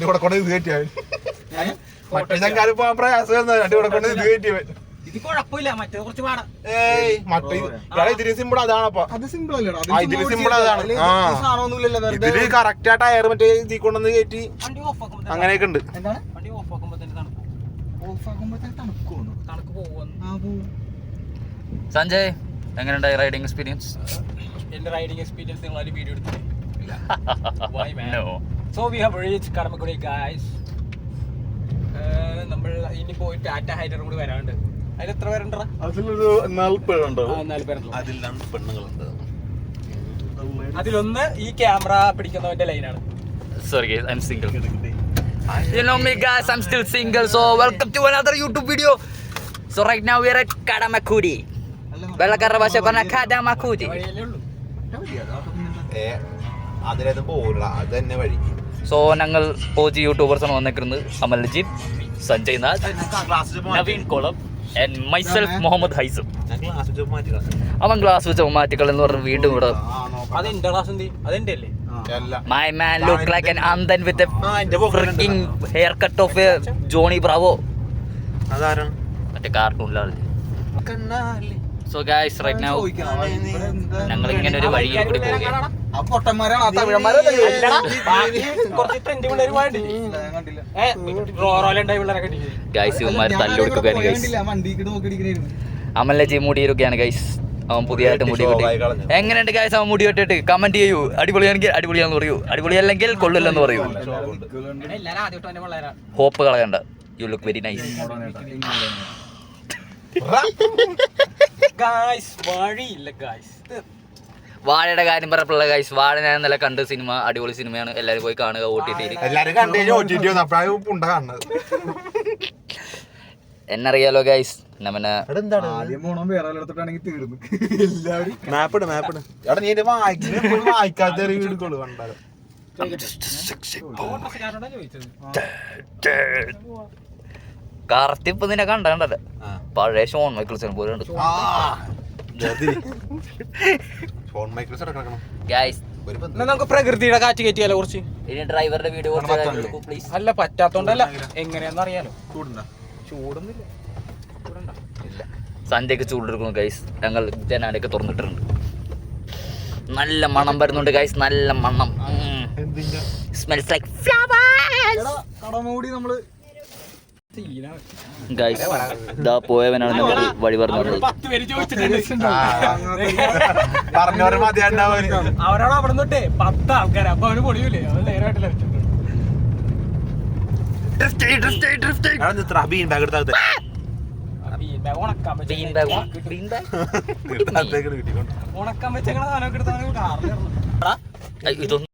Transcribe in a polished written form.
ഇവിടെ കൊണ്ട് ഇത് കയറ്റിയാൽ മറ്റേ ചങ്കാല് പോകാൻ പ്രയാസം ഇവിടെ കൊണ്ട് ഇത് കയറ്റിയവൻ. ഇത് കുഴപ്പമില്ല, മറ്റേ കുറച്ച് പാടാ. ഇതിന് സിമ്പിൾ അതാണപ്പ. ഇതിന് സിമ്പിൾ അതാണ്. ഇതില് കറക്റ്റ് ആ ടയർ മറ്റേ ഇതിൽ കൊണ്ടുവന്ന് കയറ്റി വണ്ടി ഓഫ് ആക്കുമ്പോ അങ്ങനെയൊക്കെ ഉണ്ട്. വണ്ടി ഓഫ് ആക്കുമ്പോ തന്നെ തണുക്ക് പോകുന്നു. സഞ്ജയ്, എങ്ങനെയുണ്ടായി റൈഡിങ് എക്സ്പീരിയൻസ്? എന്റെ റൈഡിങ് എക്സ്പീരിയൻസ് നിങ്ങൾ ഒരു വീഡിയോ എടുത്തില്ലേ? So we have reached Karamakudi guys. നമ്മൾ ഇനി പോയി ടാറ്റ ഹൈഡർ കൂടി വരാനുണ്ട്. അതിൽ എത്ര പേരുണ്ടോ? അതിലൊരു 4 പേരുണ്ടോ? 4 പേരുണ്ടോ? അതിൽ 2 പെണ്ണുങ്ങളുണ്ട്. അതിലൊന്ന് ഈ ക്യാമറ പിടിക്കുന്നവന്റെ ലൈനാണ്. Sorry guys, I'm single. You know me guys, I'm still single. So welcome to another YouTube video. So right now we are at Karamakudi. Belakara bahasa karena Karamakudi. അതിലേതും പോകില്ല, അത് തന്നെ വഴി. സോ ഞങ്ങൾ പോജി യൂട്യൂബേഴ്സാണ് വന്നിരിക്കുന്നത്. അമൽജിത്ത്, സഞ്ജയ് നാഥ്, നവീൻ കോളം ആൻഡ് മൈസെൽഫ് മുഹമ്മദ് ഹൈസം. അവൻ ഗ്ലാസ് വെച്ച മാറ്റിക്കൾ എന്ന് പറഞ്ഞ് വീണ്ടും ഇവിടെ. My man look like an Andan with a freaking haircut of a Johnny Bravo. അതാരാണ്? മറ്റേ കാർട്ടൂണിലാണ്. സോ ഗൈസ് റൈറ്റ് നൗ ഞങ്ങൾ ഇങ്ങനെ ഒരു വഴിയിൽ കൂടി പോവുകയാണ്. ഗൈസ് ഇവന്മാർ തല്ലുകൊടുക്കുകയാണ് ഗൈസ്. അമലജി മുടി ഇരിക്കുകയാണ് ഗൈസ്. അവൻ പുതിയതായിട്ട് മുടി വെട്ടി. എങ്ങനെയുണ്ട് ഗൈസ് അവൻ മുടി വെട്ടിട്ട്? കമന്റ് ചെയ്യൂ. അടിപൊളിയാണെങ്കിൽ അടിപൊളിയാന്ന് പറയൂ, അടിപൊളിയല്ലെങ്കിൽ കൊള്ളില്ലെന്ന് പറയൂ. ഹോപ്പ് കളയണ്ട. You look very nice. വാഴയുടെ കാര്യം പറഞ്ഞപ്പോഴുള്ള ഗൈസ്, വാഴ ഞാൻ ഇന്നലെ കണ്ട സിനിമ അടിപൊളി സിനിമയാണ്. എല്ലാരും പോയി കാണുക. എന്നറിയാലോ ഗൈസ്, നമ്മനെ കറക്റ്റ് ഇപ്പൊ നിന്നെ കണ്ടല്ലേ പഴയ ഷോൺ മൈക്കിൾസൺ പോലെ ഉണ്ട്. നമുക്ക് പ്രകൃതിയുടെ കാറ്റ് കയറ്റിയാലോ കുറച്ച്? ഇനി ഡ്രൈവറുടെ വീഡിയോ പ്ലീസ്. അല്ല പറ്റാത്തോണ്ടല്ല, എങ്ങനെയാന്ന് അറിയാലോ. ചൂടൊന്നുമില്ല. സന്ധ്യക്ക് ചൂടെടുക്കുന്നു ഗൈസ്. ഞങ്ങൾ ജനാലയൊക്കെ തുറന്നിട്ടുണ്ട്. നല്ല മണം വരുന്നുണ്ട് ഗൈസ്, നല്ല മണം. Smells like flowers. ഗൈസ് ഇതാ പോയവനാണ് ഞങ്ങൾ വഴി പറഞ്ഞത്. അവരാണ് അവിടെ തൊട്ടേ 10 ആൾക്കാർ. അപ്പൊ അവന് പൊടിയൂലേ? അവൻ നേരായിട്ടില്ല. ഉണക്കാൻ വെച്ച സാധനം എടുത്താൽ